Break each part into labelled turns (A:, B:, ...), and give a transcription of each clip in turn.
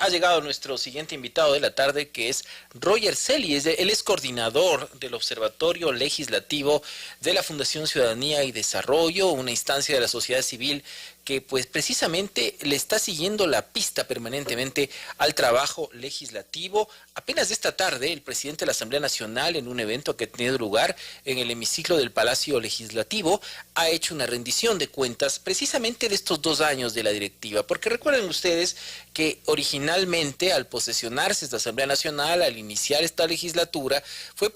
A: Ha llegado nuestro siguiente invitado de la tarde, que es Roger Celi. Él es coordinador del Observatorio Legislativo de la Fundación Ciudadanía y Desarrollo, una instancia de la sociedad civil que pues precisamente le está siguiendo la pista permanentemente al trabajo legislativo. Apenas esta tarde, el presidente de la Asamblea Nacional, en un evento que ha tenido lugar en el hemiciclo del Palacio Legislativo, ha hecho una rendición de cuentas precisamente de estos 2 años de la directiva, porque recuerden ustedes que originalmente, al posesionarse esta Asamblea Nacional, al iniciar esta legislatura, fue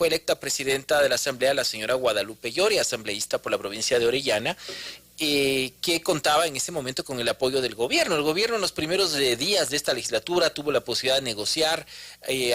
A: electa presidenta de la Asamblea la señora Guadalupe Llori, asambleísta por la provincia de Orellana, que contaba en ese momento con el apoyo del gobierno. El gobierno en los primeros días de esta legislatura tuvo la posibilidad de negociar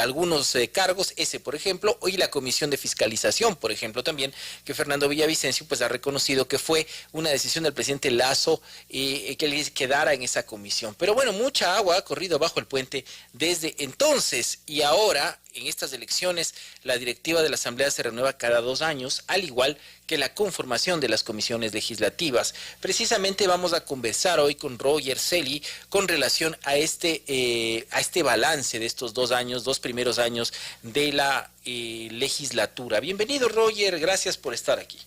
A: algunos cargos, ese por ejemplo, y la Comisión de Fiscalización, por ejemplo, también, que Fernando Villavicencio pues ha reconocido que fue una decisión del presidente Lasso que él quedara en esa comisión. Pero bueno, mucha agua ha corrido bajo el puente desde entonces, y ahora en estas elecciones la directiva de la Asamblea se renueva cada 2 años, al igual que la conformación de las comisiones legislativas. Precisamente vamos a conversar hoy con Roger Celi con relación a este balance de estos 2 años, 2 primeros años de la legislatura. Bienvenido, Roger, gracias por estar aquí.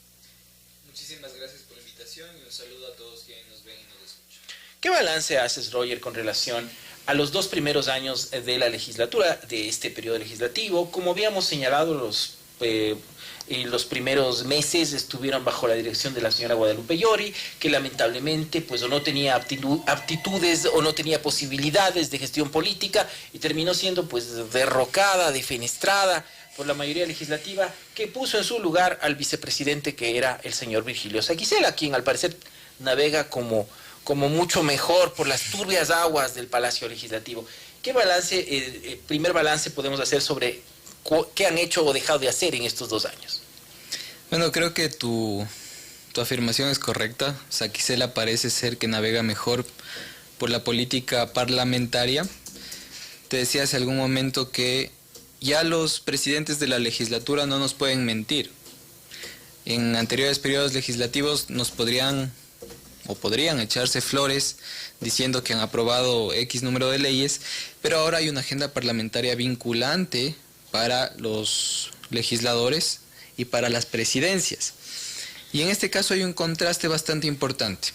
B: Muchísimas gracias por la invitación y un saludo a todos quienes nos ven y nos escuchan.
A: ¿Qué balance haces, Roger, con relación a los 2 primeros años de la legislatura, de este periodo legislativo? Como habíamos señalado, los primeros meses estuvieron bajo la dirección de la señora Guadalupe Llori, que lamentablemente pues o no tenía aptitudes o no tenía posibilidades de gestión política y terminó siendo pues derrocada, defenestrada por la mayoría legislativa, que puso en su lugar al vicepresidente, que era el señor Virgilio Saquicela, quien al parecer navega como mucho mejor por las turbias aguas del Palacio Legislativo. ¿Qué balance, primer balance podemos hacer sobre qué han hecho o dejado de hacer en estos 2 años?
B: Bueno, creo que tu afirmación es correcta. Saquicela parece ser que navega mejor por la política parlamentaria. Te decía hace algún momento que ya los presidentes de la legislatura no nos pueden mentir. En anteriores periodos legislativos podrían echarse flores diciendo que han aprobado X número de leyes, pero ahora hay una agenda parlamentaria vinculante para los legisladores y para las presidencias. Y en este caso hay un contraste bastante importante.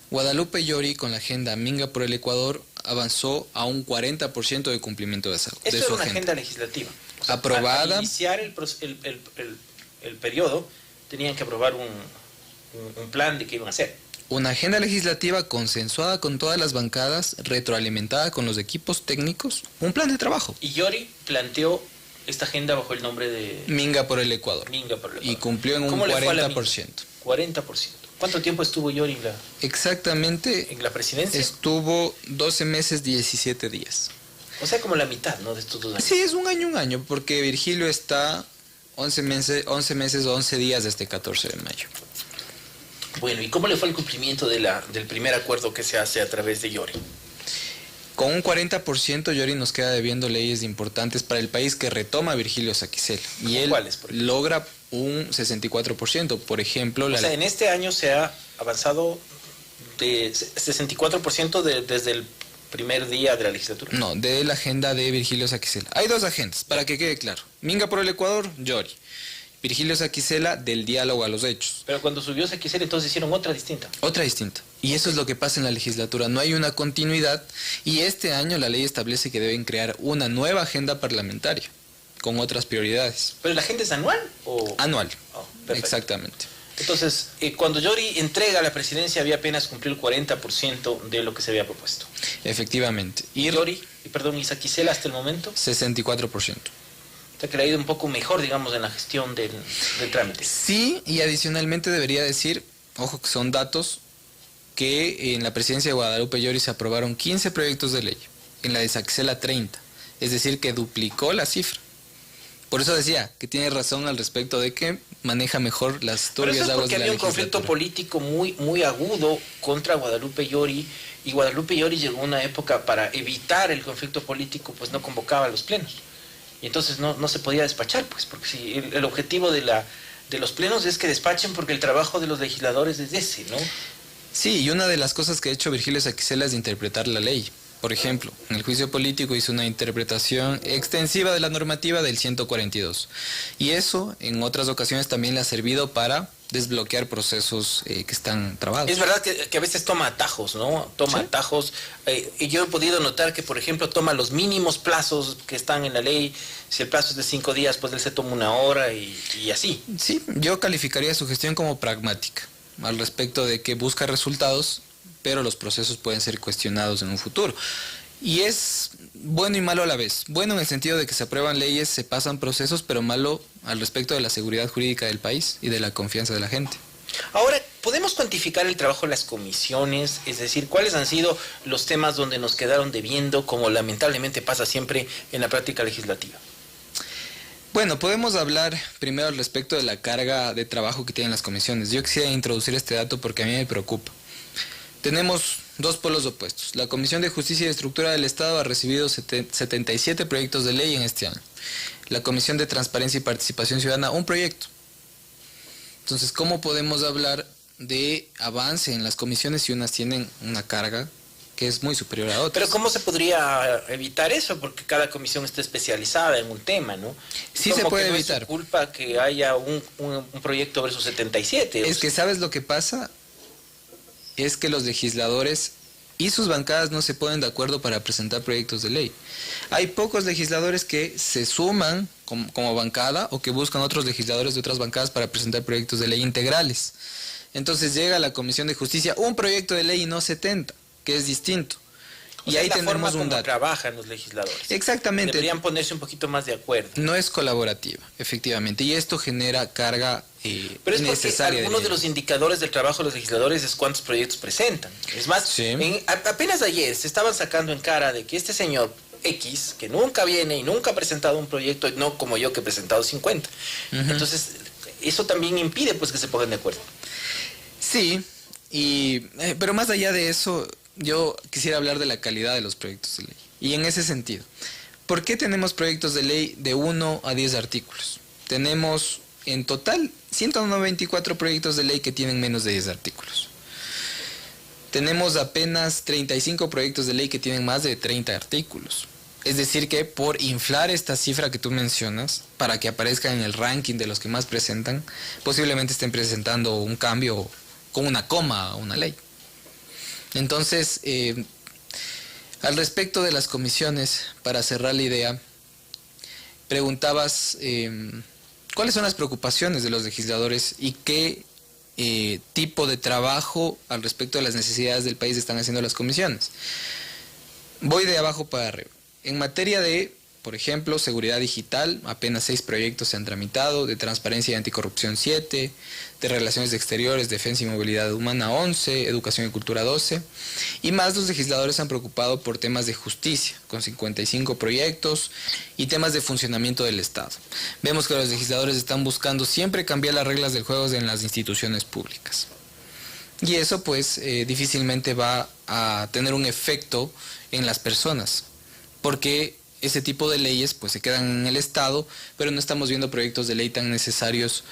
B: Guadalupe Llori, con la agenda Minga por el Ecuador, avanzó a un 40% de cumplimiento de su agenda.
A: Esto era una agenda legislativa. O sea,
B: aprobada.
A: Al iniciar el periodo, tenían que aprobar un plan de qué iban a hacer.
B: Una agenda legislativa consensuada con todas las bancadas, retroalimentada con los equipos técnicos, un plan de trabajo.
A: Y Llori planteó esta agenda bajo el nombre de
B: Minga por el Ecuador.
A: Minga por el Ecuador.
B: Y cumplió en un 40%.
A: 40%. ¿Cuánto tiempo estuvo Llori
B: Exactamente.
A: en la presidencia?
B: Estuvo 12 meses, 17 días.
A: O sea, como la mitad, ¿no?, de estos 2 años.
B: Sí, es un año, porque Virgilio está 11 meses, 11 días desde 14 de mayo.
A: Bueno, ¿y cómo le fue el cumplimiento del primer acuerdo que se hace a través de Llori?
B: Con un 40%, Llori nos queda debiendo leyes importantes para el país que retoma Virgilio Saquicela. Y él logra un 64%. Por ejemplo...
A: O sea, en este año se ha avanzado de 64% desde el primer día de la legislatura.
B: No, de la agenda de Virgilio Saquicela. Hay 2 agendas, para que quede claro. Minga por el Ecuador, Llori. Virgilio Saquicela, del diálogo a los hechos.
A: Pero cuando subió Saquicela, entonces hicieron otra distinta.
B: Otra distinta. Y eso es lo que pasa en la legislatura. No hay una continuidad. Y este año la ley establece que deben crear una nueva agenda parlamentaria con otras prioridades.
A: ¿Pero la agenda es anual o...?
B: Anual.
A: Oh,
B: exactamente.
A: Entonces, cuando Llori entrega la presidencia, había apenas cumplido el 40% de lo que se había propuesto.
B: Efectivamente.
A: ¿Y Saquicela hasta el momento?
B: 64%.
A: O sea, que le ha ido un poco mejor, digamos, en la gestión del trámite.
B: Sí, y adicionalmente debería decir, ojo que son datos, que en la presidencia de Guadalupe Llori se aprobaron 15 proyectos de ley, en la de Saquicela 30, es decir, que duplicó la cifra. Por eso decía que tiene razón al respecto de que maneja mejor las turbias aguas de la legislatura. Pero eso es porque había un
A: conflicto político muy agudo contra Guadalupe Llori, y Guadalupe Llori llegó a una época para evitar el conflicto político, pues no convocaba a los plenos. Y entonces no se podía despachar, pues, porque si el objetivo de los plenos es que despachen, porque el trabajo de los legisladores es ese, ¿no?
B: Sí, y una de las cosas que ha hecho Virgilio Saquicela es interpretar la ley. Por ejemplo, en el juicio político hizo una interpretación extensiva de la normativa del 142. Y eso en otras ocasiones también le ha servido para desbloquear procesos que están trabados.
A: Es verdad que a veces toma atajos, ¿no? Toma
B: Sí.
A: atajos. Y yo he podido notar que, por ejemplo, toma los mínimos plazos que están en la ley. Si el plazo es de 5 días, pues él se toma 1 hora y así.
B: Sí, yo calificaría su gestión como pragmática, al respecto de que busca resultados, pero los procesos pueden ser cuestionados en un futuro. Y es bueno y malo a la vez. Bueno en el sentido de que se aprueban leyes, se pasan procesos, pero malo al respecto de la seguridad jurídica del país y de la confianza de la gente.
A: Ahora, ¿podemos cuantificar el trabajo de las comisiones? Es decir, ¿cuáles han sido los temas donde nos quedaron debiendo, como lamentablemente pasa siempre en la práctica legislativa?
B: Bueno, podemos hablar primero al respecto de la carga de trabajo que tienen las comisiones. Yo quisiera introducir este dato porque a mí me preocupa. Tenemos dos polos opuestos. La Comisión de Justicia y Estructura del Estado ha recibido 77 proyectos de ley en este año. La Comisión de Transparencia y Participación Ciudadana, un proyecto. Entonces, ¿cómo podemos hablar de avance en las comisiones si unas tienen una carga que es muy superior a otras?
A: Pero ¿cómo se podría evitar eso? Porque cada comisión está especializada en un tema, ¿no?
B: Sí
A: Como
B: se puede
A: que no
B: evitar.
A: Es su culpa que haya un proyecto versus 77.
B: Es que ¿sabes lo que pasa? Es que los legisladores y sus bancadas no se ponen de acuerdo para presentar proyectos de ley. Hay pocos legisladores que se suman como bancada o que buscan otros legisladores de otras bancadas para presentar proyectos de ley integrales. Entonces llega a la Comisión de Justicia un proyecto de ley y no 70, que es distinto.
A: O
B: Y
A: sea,
B: ahí
A: es la forma
B: tenemos un
A: como
B: dato.
A: trabajan los legisladores.
B: Exactamente.
A: Deberían ponerse un poquito más de acuerdo.
B: No es colaborativa, efectivamente, y esto genera carga
A: Pero es porque
B: innecesaria.
A: algunos de los indicadores del trabajo de los legisladores es cuántos proyectos presentan. Es más,
B: Sí.
A: apenas ayer se estaban sacando en cara de que este señor X, que nunca viene y nunca ha presentado un proyecto, no como yo que he presentado 50. Entonces, eso también impide pues que se pongan de acuerdo.
B: Sí, pero más allá de eso, yo quisiera hablar de la calidad de los proyectos de ley. Y en ese sentido, ¿por qué tenemos proyectos de ley de 1 a 10 artículos? Tenemos en total 194 proyectos de ley que tienen menos de 10 artículos. Tenemos apenas 35 proyectos de ley que tienen más de 30 artículos. Es decir que por inflar esta cifra que tú mencionas, para que aparezcan en el ranking de los que más presentan, posiblemente estén presentando un cambio con una coma a una ley. Entonces, al respecto de las comisiones, para cerrar la idea, preguntabas cuáles son las preocupaciones de los legisladores y qué tipo de trabajo al respecto de las necesidades del país están haciendo las comisiones. Voy de abajo para arriba. En materia de, por ejemplo, seguridad digital, apenas 6 proyectos se han tramitado, de transparencia y anticorrupción 7, de relaciones exteriores, defensa y movilidad humana 11, educación y cultura 12, y más los legisladores se han preocupado por temas de justicia, con 55 proyectos, y temas de funcionamiento del Estado. Vemos que los legisladores están buscando siempre cambiar las reglas del juego en las instituciones públicas. Y eso pues difícilmente va a tener un efecto en las personas, porque ese tipo de leyes pues se quedan en el Estado, pero no estamos viendo proyectos de ley tan necesarios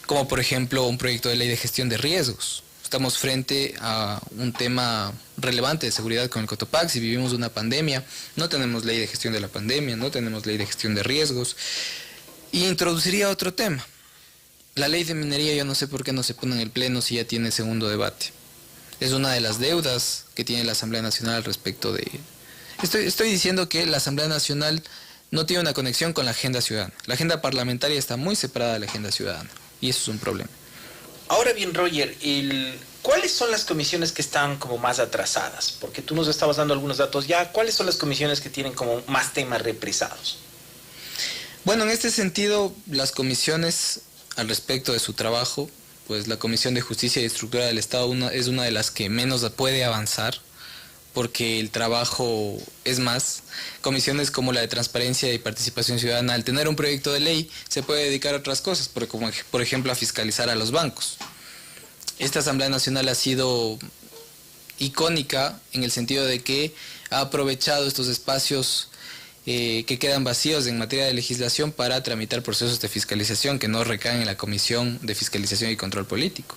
B: como por ejemplo un proyecto de ley de gestión de riesgos. Estamos frente a un tema relevante de seguridad con el Cotopaxi, vivimos una pandemia, no tenemos ley de gestión de la pandemia, no tenemos ley de gestión de riesgos. Y introduciría otro tema. La ley de minería, yo no sé por qué no se pone en el Pleno si ya tiene segundo debate. Es una de las deudas que tiene la Asamblea Nacional al respecto de... Estoy diciendo que la Asamblea Nacional no tiene una conexión con la agenda ciudadana. La agenda parlamentaria está muy separada de la agenda ciudadana y eso es un problema.
A: Ahora bien, Roger, ¿cuáles son las comisiones que están como más atrasadas? Porque tú nos estabas dando algunos datos ya. ¿Cuáles son las comisiones que tienen como más temas represados?
B: Bueno, en este sentido, las comisiones al respecto de su trabajo, pues la Comisión de Justicia y Estructura del Estado es una de las que menos puede avanzar, porque el trabajo es más. Comisiones como la de Transparencia y Participación Ciudadana, al tener un proyecto de ley, se puede dedicar a otras cosas, como por ejemplo a fiscalizar a los bancos. Esta Asamblea Nacional ha sido icónica en el sentido de que ha aprovechado estos espacios que quedan vacíos en materia de legislación para tramitar procesos de fiscalización que no recaen en la Comisión de Fiscalización y Control Político.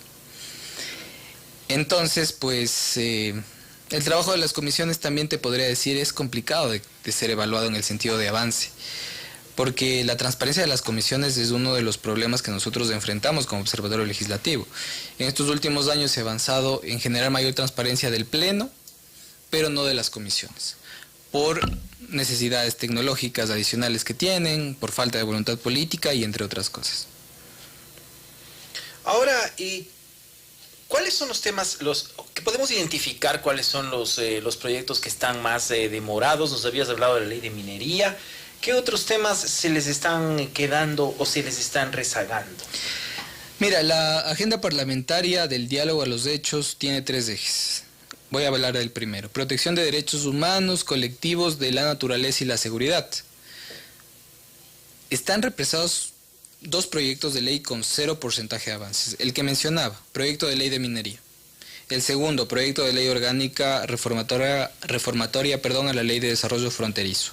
B: Entonces, pues, el trabajo de las comisiones también te podría decir es complicado de ser evaluado en el sentido de avance, porque la transparencia de las comisiones es uno de los problemas que nosotros enfrentamos como Observatorio Legislativo. En estos últimos años se ha avanzado en generar mayor transparencia del Pleno, pero no de las comisiones, por necesidades tecnológicas adicionales que tienen, por falta de voluntad política y entre otras cosas.
A: Ahora, ¿cuáles son los temas, que podemos identificar cuáles son los proyectos que están más demorados? Nos habías hablado de la ley de minería. ¿Qué otros temas se les están quedando o se les están rezagando?
B: Mira, la agenda parlamentaria del diálogo a los hechos tiene 3 ejes. Voy a hablar del primero. Protección de derechos humanos, colectivos, de la naturaleza y la seguridad. Están represados 2 proyectos de ley con 0 porcentaje de avances. El que mencionaba, proyecto de ley de minería. El segundo, proyecto de ley orgánica reformatoria a la ley de desarrollo fronterizo.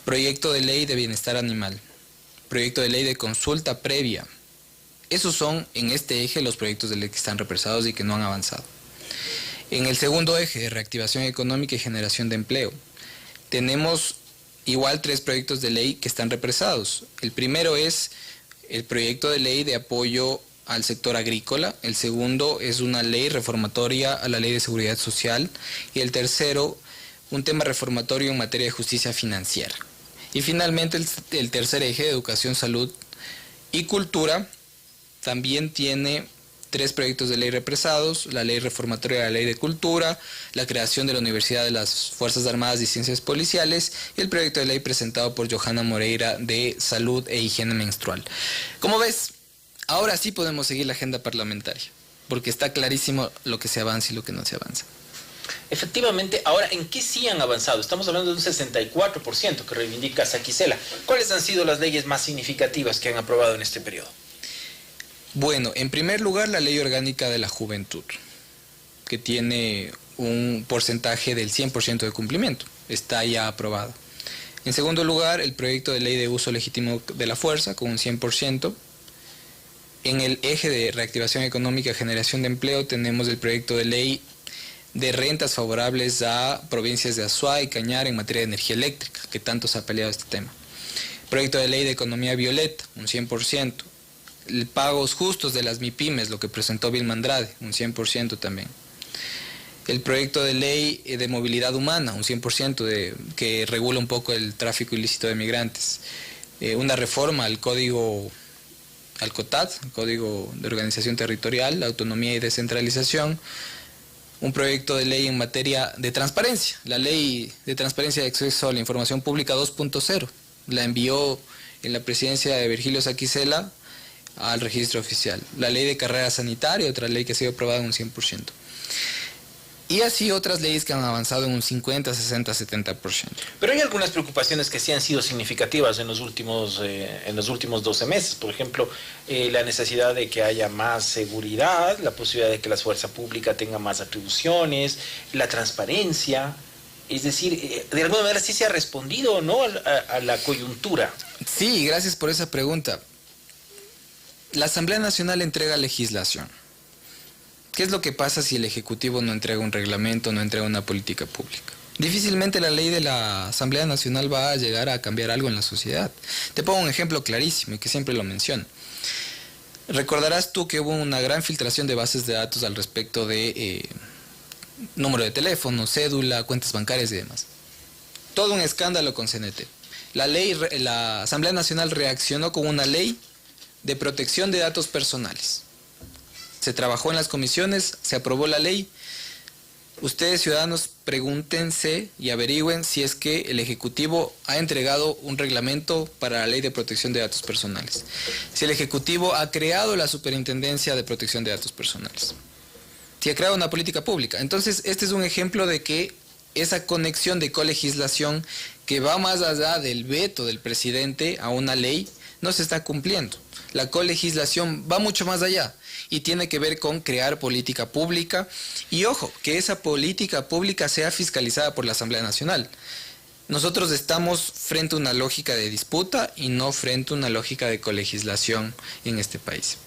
B: Proyecto de ley de bienestar animal. Proyecto de ley de consulta previa. Esos son, en este eje, los proyectos de ley que están represados y que no han avanzado. En el segundo eje, de reactivación económica y generación de empleo, tenemos igual 3 proyectos de ley que están represados. El primero es el proyecto de ley de apoyo al sector agrícola, el segundo es una ley reformatoria a la ley de seguridad social y el tercero, un tema reformatorio en materia de justicia financiera. Y finalmente el tercer eje, de educación, salud y cultura, también tiene 3 proyectos de ley represados: la ley reformatoria de la ley de cultura, la creación de la Universidad de las Fuerzas Armadas y Ciencias Policiales y el proyecto de ley presentado por Johanna Moreira de salud e higiene menstrual. Como ves, ahora sí podemos seguir la agenda parlamentaria, porque está clarísimo lo que se avanza y lo que no se avanza.
A: Efectivamente, ahora, ¿en qué sí han avanzado? Estamos hablando de un 64% que reivindica Saquicela. ¿Cuáles han sido las leyes más significativas que han aprobado en este periodo?
B: Bueno, en primer lugar, la Ley Orgánica de la Juventud, que tiene un porcentaje del 100% de cumplimiento, está ya aprobado. En segundo lugar, el proyecto de ley de uso legítimo de la fuerza, con un 100%. En el eje de reactivación económica y generación de empleo, tenemos el proyecto de ley de rentas favorables a provincias de Azuay y Cañar en materia de energía eléctrica, que tanto se ha peleado este tema. Proyecto de ley de economía violeta, un 100%. Pagos justos de las MIPYMES, lo que presentó Vilma Andrade, un 100% también. El proyecto de ley de movilidad humana, un 100%, que regula un poco el tráfico ilícito de migrantes. Una reforma al código, al COTAD, el Código de Organización Territorial, Autonomía y Descentralización. Un proyecto de ley en materia de transparencia, la Ley de Transparencia de Acceso a la Información Pública 2.0. La envió en la presidencia de Virgilio Saquicela al registro oficial. La ley de carrera sanitaria, otra ley que ha sido aprobada en un 100%. Y así otras leyes que han avanzado en un 50, 60, 70%.
A: Pero hay algunas preocupaciones que sí han sido significativas en los últimos 12 meses. Por ejemplo, la necesidad de que haya más seguridad, la posibilidad de que la fuerza pública tenga más atribuciones, la transparencia. Es decir, de alguna manera sí se ha respondido, ¿no?, a la coyuntura.
B: Sí, gracias por esa pregunta. La Asamblea Nacional entrega legislación. ¿Qué es lo que pasa si el Ejecutivo no entrega un reglamento, no entrega una política pública? Difícilmente la ley de la Asamblea Nacional va a llegar a cambiar algo en la sociedad. Te pongo un ejemplo clarísimo y que siempre lo menciono. Recordarás tú que hubo una gran filtración de bases de datos al respecto de número de teléfono, cédula, cuentas bancarias y demás. Todo un escándalo con CNT. La Asamblea Nacional reaccionó con una ley de protección de datos personales. Se trabajó en las comisiones, se aprobó la ley. Ustedes, ciudadanos, pregúntense y averigüen si es que el Ejecutivo ha entregado un reglamento para la ley de protección de datos personales. Si el Ejecutivo ha creado la Superintendencia de Protección de Datos Personales. Si ha creado una política pública. Entonces, este es un ejemplo de que esa conexión de colegislación que va más allá del veto del presidente a una ley no se está cumpliendo. La colegislación va mucho más allá y tiene que ver con crear política pública y, ojo, que esa política pública sea fiscalizada por la Asamblea Nacional. Nosotros estamos frente a una lógica de disputa y no frente a una lógica de colegislación en este país.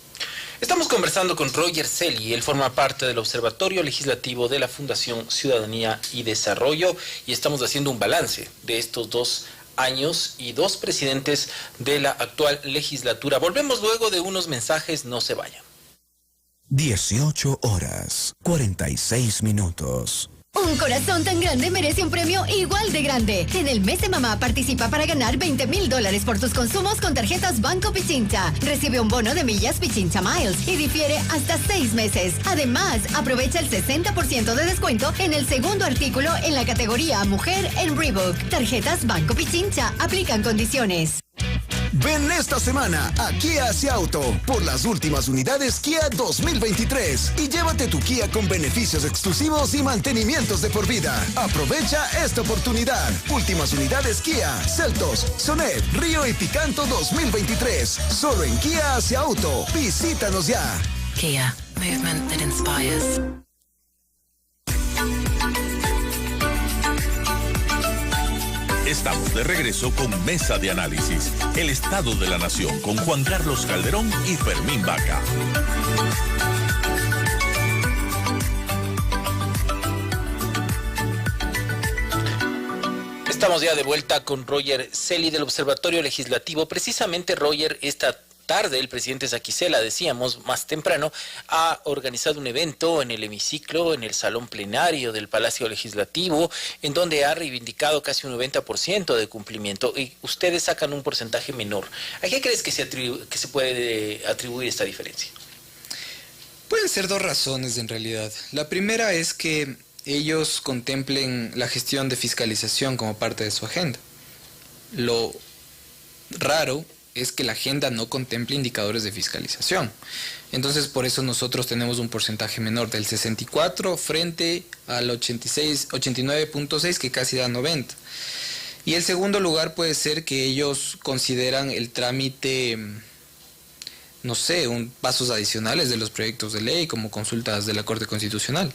A: Estamos conversando con Roger Celi, él forma parte del Observatorio Legislativo de la Fundación Ciudadanía y Desarrollo y estamos haciendo un balance de estos 2 años y 2 presidentes de la actual legislatura. Volvemos luego de unos mensajes, no se vayan.
C: 18 horas, 46 minutos.
D: Un corazón tan grande merece un premio igual de grande. En el mes de mamá participa para ganar $20,000 por tus consumos con tarjetas Banco Pichincha. Recibe un bono de millas Pichincha Miles y difiere hasta 6 meses. Además, aprovecha el 60% de descuento en el segundo artículo en la categoría Mujer en Reebok. Tarjetas Banco Pichincha. Aplican condiciones.
C: Ven esta semana a Kia Hacia Auto por las últimas unidades Kia 2023 y llévate tu Kia con beneficios exclusivos y mantenimientos de por vida. Aprovecha esta oportunidad. Últimas unidades Kia, Seltos, Sonet, Río y Picanto 2023. Solo en Kia Hacia Auto. Visítanos ya.
E: Kia, movement that inspires.
F: Estamos de regreso con Mesa de Análisis, el Estado de la Nación, con Juan Carlos Calderón y Fermín Vaca.
A: Estamos ya de vuelta con Roger Celi del Observatorio Legislativo. Precisamente, Roger, esta tarde el presidente Saquicela, decíamos más temprano, ha organizado un evento en el hemiciclo, en el salón plenario del Palacio Legislativo, en donde ha reivindicado casi un 90% de cumplimiento y ustedes sacan un porcentaje menor. ¿A qué crees que se puede atribuir esta diferencia?
B: Pueden ser 2 razones en realidad. La primera es que ellos contemplen la gestión de fiscalización como parte de su agenda. Lo raro es que la agenda no contemple indicadores de fiscalización. Entonces, por eso nosotros tenemos un porcentaje menor del 64 frente al 89.6, que casi da 90. Y el segundo lugar puede ser que ellos consideran el trámite, no sé, pasos adicionales de los proyectos de ley, como consultas de la Corte Constitucional.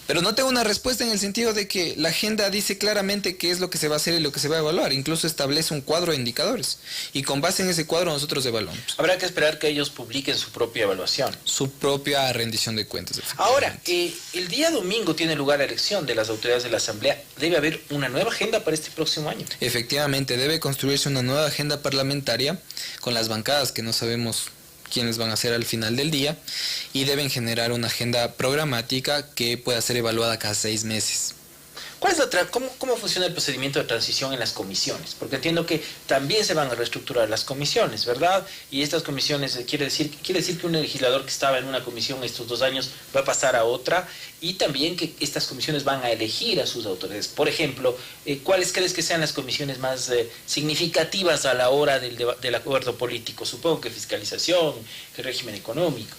B: Pero no tengo una respuesta en el sentido de que la agenda dice claramente qué es lo que se va a hacer y lo que se va a evaluar. Incluso establece un cuadro de indicadores. Y con base en ese cuadro nosotros evaluamos.
A: Habrá que esperar que ellos publiquen su propia evaluación.
B: Su propia rendición de cuentas.
A: Ahora, el día domingo tiene lugar la elección de las autoridades de la Asamblea. ¿Debe haber una nueva agenda para este próximo año?
B: Efectivamente, debe construirse una nueva agenda parlamentaria con las bancadas que no sabemos quiénes van a ser al final del día, y deben generar una agenda programática que pueda ser evaluada cada 6 meses.
A: ¿Cuál es cómo funciona el procedimiento de transición en las comisiones? Porque entiendo que también se van a reestructurar las comisiones, ¿verdad? Y estas comisiones, quiere decir que un legislador que estaba en una comisión estos 2 años va a pasar a otra, y también que estas comisiones van a elegir a sus autoridades. Por ejemplo, ¿cuáles crees que sean las comisiones más significativas a la hora del acuerdo político? Supongo que fiscalización, que régimen económico.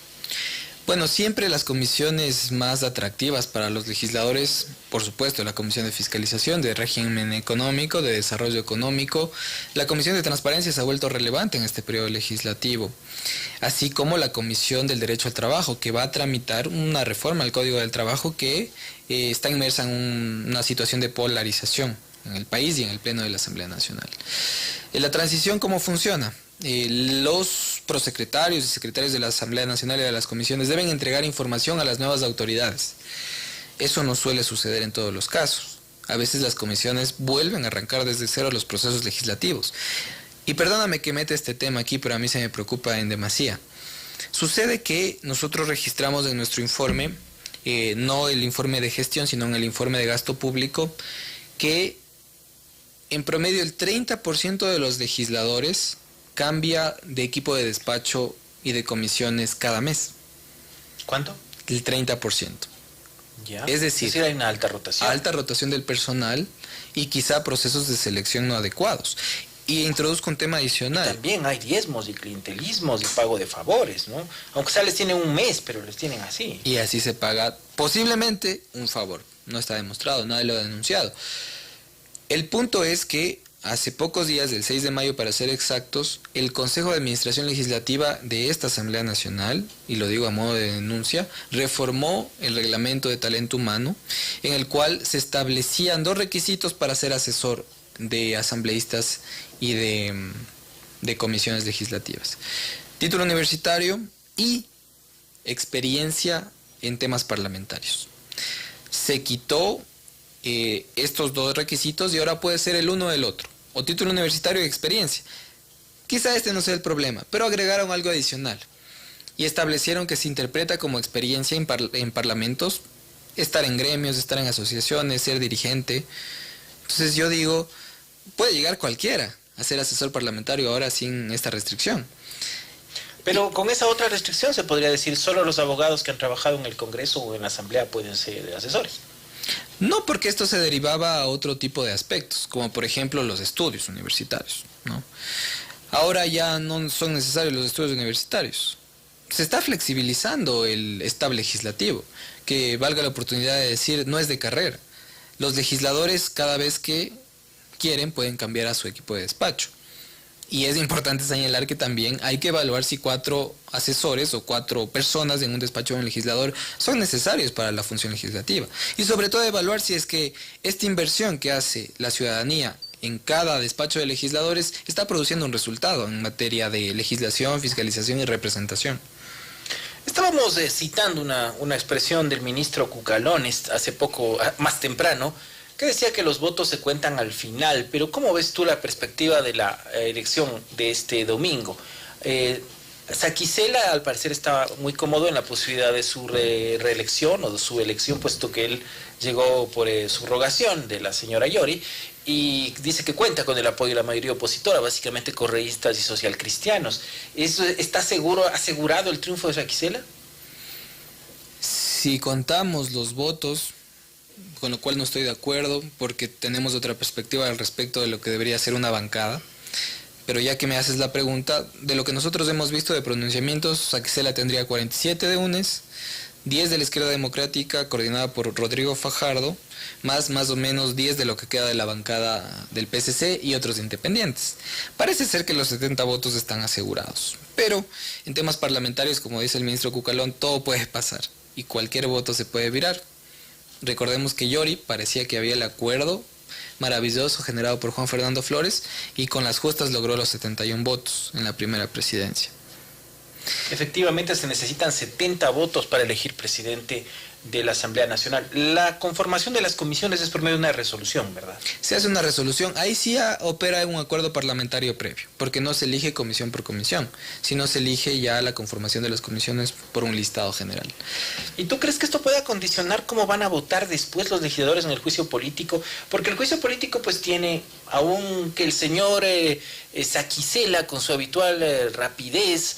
B: Bueno, siempre las comisiones más atractivas para los legisladores, por supuesto, la Comisión de Fiscalización, de Régimen Económico, de Desarrollo Económico, la Comisión de Transparencia se ha vuelto relevante en este periodo legislativo, así como la Comisión del Derecho al Trabajo, que va a tramitar una reforma al Código del Trabajo que está inmersa en una situación de polarización en el país y en el Pleno de la Asamblea Nacional. ¿La transición cómo funciona? Los prosecretarios y secretarios de la Asamblea Nacional y de las comisiones deben entregar información a las nuevas autoridades. Eso no suele suceder en todos los casos. A veces las comisiones vuelven a arrancar desde cero los procesos legislativos. Y perdóname que meta este tema aquí, pero a mí se me preocupa en demasía. Sucede que nosotros registramos en nuestro informe, no el informe de gestión, sino en el informe de gasto público, que en promedio el 30% de los legisladores cambia de equipo de despacho y de comisiones cada mes.
A: ¿Cuánto?
B: El 30%.
A: Ya.
B: Es decir,
A: hay una alta rotación.
B: Alta rotación del personal y quizá procesos de selección no adecuados. Y introduzco un tema adicional.
A: También hay diezmos y clientelismos y pago de favores, ¿no? Aunque sea les tienen un mes, pero les tienen así.
B: Y así se paga posiblemente un favor. No está demostrado, nadie lo ha denunciado. El punto es que hace pocos días, del 6 de mayo para ser exactos, el Consejo de Administración Legislativa de esta Asamblea Nacional, y lo digo a modo de denuncia, reformó el reglamento de talento humano, en el cual se establecían 2 requisitos para ser asesor de asambleístas y de comisiones legislativas. Título universitario y experiencia en temas parlamentarios. Se quitó estos dos requisitos y ahora puede ser el uno o el otro, o título universitario y experiencia. Quizá este no sea el problema, pero agregaron algo adicional y establecieron que se interpreta como experiencia en parlamentos estar en gremios, estar en asociaciones, ser dirigente. Entonces yo digo, puede llegar cualquiera a ser asesor parlamentario ahora sin esta restricción.
A: Pero con esa otra restricción se podría decir solo los abogados que han trabajado en el Congreso o en la Asamblea pueden ser asesores.
B: No, porque esto se derivaba a otro tipo de aspectos, como por ejemplo los estudios universitarios, ¿no? Ahora ya no son necesarios los estudios universitarios. Se está flexibilizando el estado legislativo, que valga la oportunidad de decir, no es de carrera. Los legisladores cada vez que quieren pueden cambiar a su equipo de despacho. Y es importante señalar que también hay que evaluar si 4 asesores o 4 personas en un despacho de un legislador son necesarios para la función legislativa. Y sobre todo evaluar si es que esta inversión que hace la ciudadanía en cada despacho de legisladores está produciendo un resultado en materia de legislación, fiscalización y representación.
A: Estábamos citando una expresión del ministro Cucalones hace poco, más temprano, que decía que los votos se cuentan al final, pero ¿cómo ves tú la perspectiva de la elección de este domingo? Saquicela al parecer está muy cómodo en la posibilidad de su reelección o de su elección, puesto que él llegó por subrogación de la señora Yori y dice que cuenta con el apoyo de la mayoría opositora, básicamente correístas y socialcristianos. ¿Está asegurado el triunfo de Saquicela?
B: Si contamos los votos, con lo cual no estoy de acuerdo porque tenemos otra perspectiva al respecto de lo que debería ser una bancada. Pero ya que me haces la pregunta, de lo que nosotros hemos visto de pronunciamientos, Saquicela tendría 47 de UNES, 10 de la Izquierda Democrática, coordinada por Rodrigo Fajardo, más o menos 10 de lo que queda de la bancada del PSC y otros independientes. Parece ser que los 70 votos están asegurados. Pero en temas parlamentarios, como dice el ministro Cucalón, todo puede pasar y cualquier voto se puede virar. Recordemos que Yori parecía que había el acuerdo maravilloso generado por Juan Fernando Flores y con las justas logró los 71 votos en la primera presidencia.
A: Efectivamente se necesitan 70 votos para elegir presidente de la Asamblea Nacional. La conformación de las comisiones es por medio de una resolución, ¿verdad?
B: Se hace una resolución, ahí sí opera un acuerdo parlamentario previo, porque no se elige comisión por comisión, sino se elige ya la conformación de las comisiones por un listado general.
A: ¿Y tú crees que esto pueda condicionar cómo van a votar después los legisladores en el juicio político? Porque el juicio político pues tiene, aún que el señor Saquicela con su habitual rapidez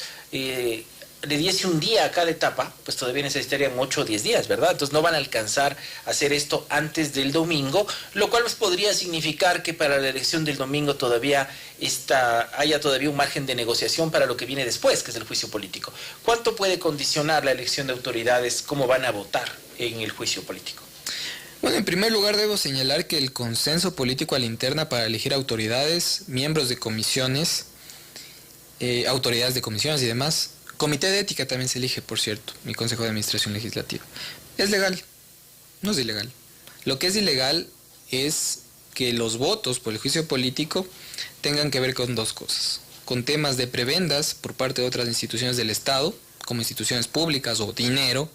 A: le diese un día a cada etapa, pues todavía necesitarían 8 o 10 días, ¿verdad? Entonces no van a alcanzar a hacer esto antes del domingo, lo cual pues podría significar que para la elección del domingo todavía haya todavía un margen de negociación para lo que viene después, que es el juicio político. ¿Cuánto puede condicionar la elección de autoridades, cómo van a votar en el juicio político?
B: Bueno, en primer lugar debo señalar que el consenso político a la interna para elegir autoridades, miembros de comisiones, autoridades de comisiones y demás, comité de ética también se elige, por cierto, mi Consejo de Administración Legislativa. Es legal, no es ilegal. Lo que es ilegal es que los votos por el juicio político tengan que ver con dos cosas. Con temas de prebendas por parte de otras instituciones del Estado, como instituciones públicas o dinero,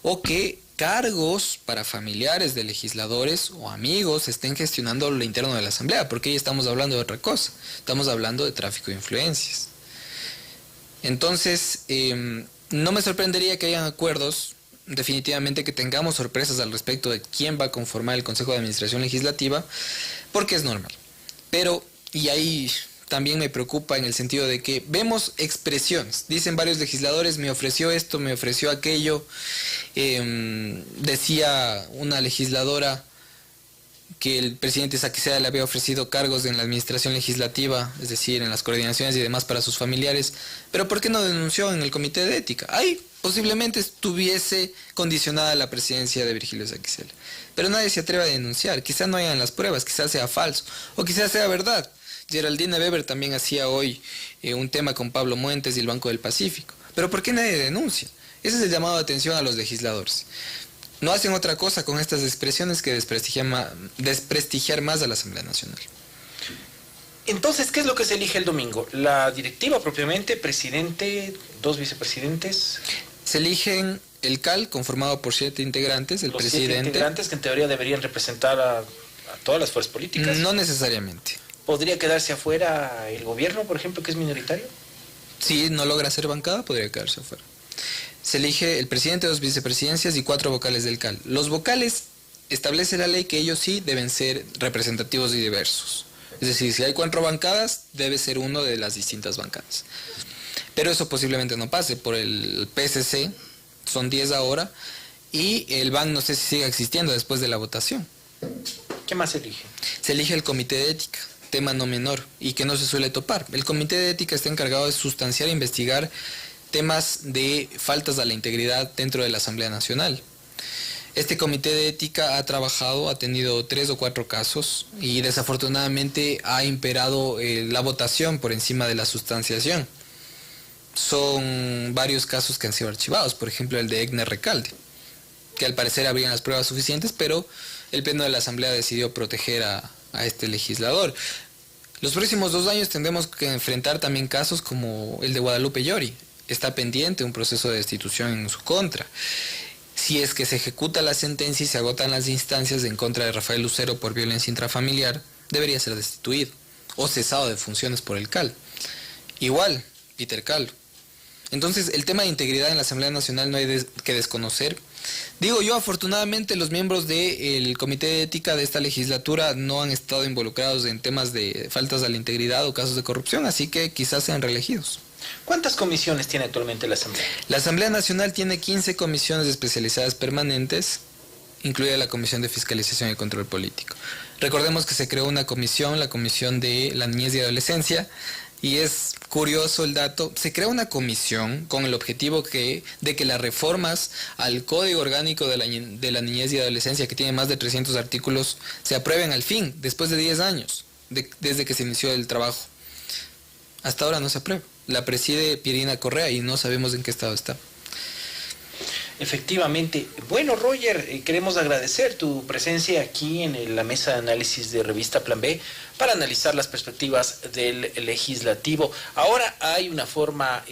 B: o que cargos para familiares de legisladores o amigos estén gestionando lo interno de la Asamblea, porque ahí estamos hablando de otra cosa, estamos hablando de tráfico de influencias. Entonces, no me sorprendería que hayan acuerdos, definitivamente que tengamos sorpresas al respecto de quién va a conformar el Consejo de Administración Legislativa, porque es normal. Pero, y ahí también me preocupa en el sentido de que vemos expresiones, dicen varios legisladores, me ofreció esto, me ofreció aquello, decía una legisladora que el presidente Saquicela le había ofrecido cargos en la administración legislativa, es decir, en las coordinaciones y demás para sus familiares, pero ¿por qué no denunció en el comité de ética? Ahí posiblemente estuviese condicionada la presidencia de Virgilio Saquicela, pero nadie se atreve a denunciar, quizá no hayan las pruebas, quizás sea falso, o quizás sea verdad. Geraldine Weber también hacía hoy un tema con Pablo Muentes y el Banco del Pacífico, pero ¿por qué nadie denuncia? Ese es el llamado de atención a los legisladores. No hacen otra cosa con estas expresiones que desprestigiar más a la Asamblea Nacional.
A: Entonces, ¿qué es lo que se elige el domingo? La directiva propiamente, presidente, 2 vicepresidentes.
B: Se eligen el CAL conformado por 7 integrantes, el
A: Los
B: presidente.
A: 7 integrantes que en teoría deberían representar a todas las fuerzas políticas.
B: No necesariamente.
A: ¿Podría quedarse afuera el gobierno, por ejemplo, que es minoritario?
B: Si no logra ser bancada, podría quedarse afuera. Se elige el presidente, 2 vicepresidencias y 4 vocales del CAL. Los vocales establece la ley que ellos sí deben ser representativos y diversos. Es decir, si hay 4 bancadas, debe ser uno de las distintas bancadas. Pero eso posiblemente no pase por el PSC, son 10 ahora, y el BAN no sé si siga existiendo después de la votación.
A: ¿Qué más se elige?
B: Se elige el comité de ética, tema no menor, y que no se suele topar. El comité de ética está encargado de sustanciar e investigar temas de faltas a la integridad dentro de la Asamblea Nacional. Este comité de ética ha trabajado, ha tenido 3 o 4 casos y desafortunadamente ha imperado la votación por encima de la sustanciación. Son varios casos que han sido archivados, por ejemplo el de Egner Recalde, que al parecer habrían las pruebas suficientes, pero el Pleno de la Asamblea decidió proteger a este legislador. Los próximos 2 años tendremos que enfrentar también casos como el de Guadalupe Llori. Está pendiente un proceso de destitución en su contra. Si es que se ejecuta la sentencia y se agotan las instancias en contra de Rafael Lucero por violencia intrafamiliar, debería ser destituido o cesado de funciones por el CAL. Igual, Peter Calo. Entonces, el tema de integridad en la Asamblea Nacional no hay que desconocer. Digo yo, afortunadamente los miembros del Comité de Ética de esta legislatura no han estado involucrados en temas de faltas a la integridad o casos de corrupción, así que quizás sean reelegidos.
A: ¿Cuántas comisiones tiene actualmente la Asamblea?
B: La Asamblea Nacional tiene 15 comisiones especializadas permanentes, incluida la Comisión de Fiscalización y Control Político. Recordemos que se creó una comisión, la Comisión de la Niñez y Adolescencia, y es curioso el dato, se crea una comisión con el objetivo de que las reformas al Código Orgánico de la Niñez y Adolescencia, que tiene más de 300 artículos, se aprueben al fin, después de 10 años, desde que se inició el trabajo. Hasta ahora no se aprueba. La preside Pierina Correa y no sabemos en qué estado está.
A: Efectivamente. Bueno, Roger, queremos agradecer tu presencia aquí en la mesa de análisis de Revista Plan B para analizar las perspectivas del legislativo. Ahora hay una forma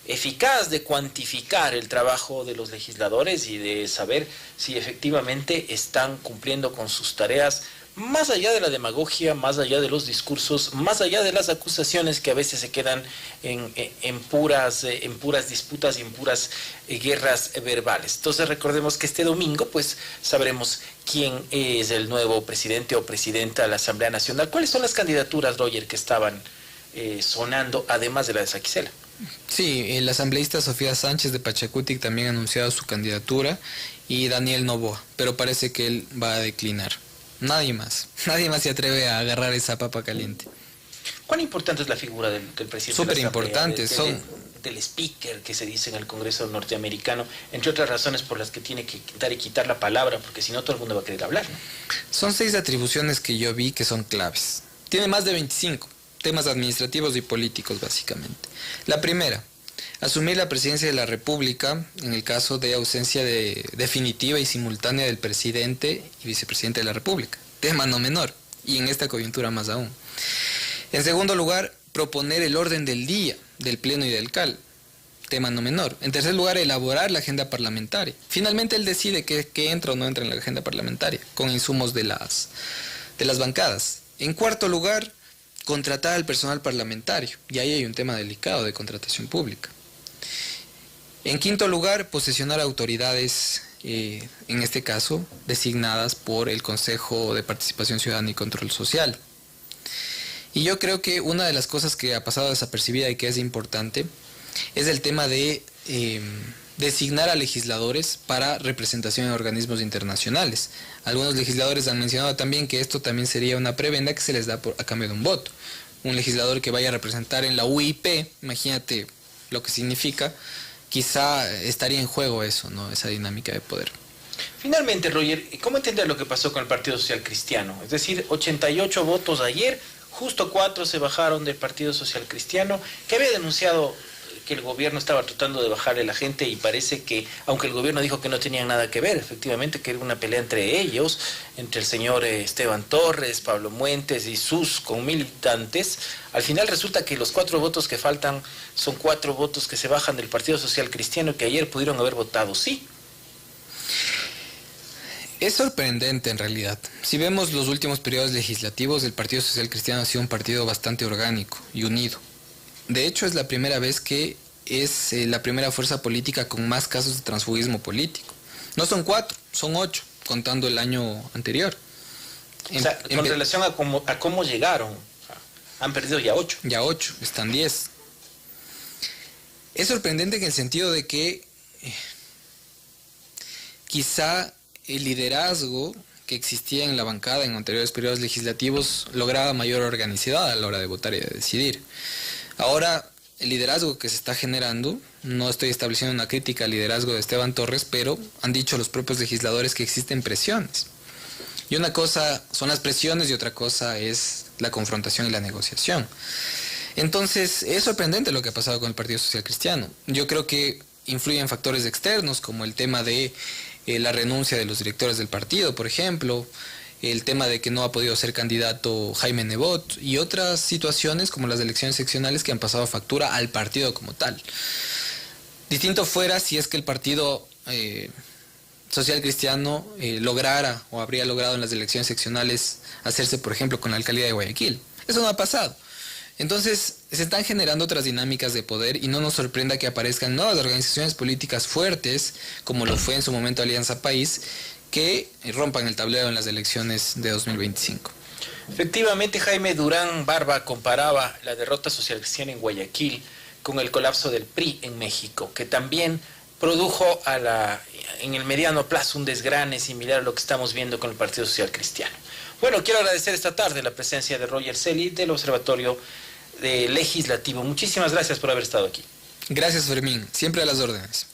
A: eficaz de cuantificar el trabajo de los legisladores y de saber si efectivamente están cumpliendo con sus tareas, más allá de la demagogia, más allá de los discursos, más allá de las acusaciones que a veces se quedan en puras disputas y en puras guerras verbales. Entonces recordemos que este domingo pues sabremos quién es el nuevo presidente o presidenta de la Asamblea Nacional. ¿Cuáles son las candidaturas, Roger, que estaban sonando, además de la de Saquicela?
B: Sí, el asambleísta Sofía Sánchez de Pachacutic también ha anunciado su candidatura y Daniel Noboa, pero parece que él va a declinar. Nadie más se atreve a agarrar esa papa caliente.
A: ¿Cuán importante es la figura del presidente?
B: Súper importante,
A: del speaker que se dice en el Congreso norteamericano, entre otras razones por las que tiene que dar y quitar la palabra, porque si no todo el mundo va a querer hablar, ¿no?
B: Son 6 atribuciones que yo vi que son claves. Tiene más de 25 temas administrativos y políticos, básicamente. La primera, asumir la presidencia de la República en el caso de ausencia definitiva y simultánea del presidente y vicepresidente de la República. Tema no menor, y en esta coyuntura más aún. En segundo lugar, proponer el orden del día del Pleno y del CAL. Tema no menor. En tercer lugar, elaborar la agenda parlamentaria. Finalmente, él decide qué entra o no entra en la agenda parlamentaria, con insumos de las bancadas. En cuarto lugar, contratar al personal parlamentario. Y ahí hay un tema delicado de contratación pública. En quinto lugar, posesionar autoridades, en este caso, designadas por el Consejo de Participación Ciudadana y Control Social. Y yo creo que una de las cosas que ha pasado desapercibida y que es importante es el tema de designar a legisladores para representación en organismos internacionales. Algunos legisladores han mencionado también que esto también sería una prebenda que se les da a cambio de un voto. Un legislador que vaya a representar en la UIP, imagínate lo que significa, quizá estaría en juego eso, ¿no? Esa dinámica de poder.
A: Finalmente, Roger, ¿cómo entender lo que pasó con el Partido Social Cristiano? Es decir, 88 votos ayer, justo 4 se bajaron del Partido Social Cristiano, que había denunciado que el gobierno estaba tratando de bajarle a la gente y parece que, aunque el gobierno dijo que no tenían nada que ver, efectivamente que era una pelea entre ellos, entre el señor Esteban Torres, Pablo Muentes y sus conmilitantes, al final resulta que los 4 votos que faltan son 4 votos que se bajan del Partido Social Cristiano que ayer pudieron haber votado sí.
B: Es sorprendente en realidad. Si vemos los últimos periodos legislativos, el Partido Social Cristiano ha sido un partido bastante orgánico y unido. De hecho, es la primera vez que es la primera fuerza política con más casos de transfugismo político. No son 4, son 8, contando el año anterior.
A: O sea, con relación a cómo llegaron, han perdido ya 8.
B: Ya 8, están 10. Es sorprendente en el sentido de que quizá el liderazgo que existía en la bancada en anteriores periodos legislativos lograba mayor organicidad a la hora de votar y de decidir. Ahora, el liderazgo que se está generando, no estoy estableciendo una crítica al liderazgo de Esteban Torres, pero han dicho los propios legisladores que existen presiones. Y una cosa son las presiones y otra cosa es la confrontación y la negociación. Entonces, es sorprendente lo que ha pasado con el Partido Social Cristiano. Yo creo que influyen factores externos, como el tema de la renuncia de los directores del partido, por ejemplo, el tema de que no ha podido ser candidato Jaime Nebot y otras situaciones como las elecciones seccionales que han pasado factura al partido como tal. Distinto fuera si es que el Partido Social Cristiano lograra o habría logrado en las elecciones seccionales hacerse, por ejemplo, con la alcaldía de Guayaquil. Eso no ha pasado. Entonces, se están generando otras dinámicas de poder y no nos sorprenda que aparezcan nuevas organizaciones políticas fuertes, como lo fue en su momento Alianza País, que rompan el tablero en las elecciones de 2025.
A: Efectivamente, Jaime Durán Barba comparaba la derrota social cristiana en Guayaquil con el colapso del PRI en México, que también produjo en el mediano plazo un desgrane similar a lo que estamos viendo con el Partido Social Cristiano. Bueno, quiero agradecer esta tarde la presencia de Roger Celi del Observatorio Legislativo. Muchísimas gracias por haber estado aquí.
B: Gracias, Fermín. Siempre a las órdenes.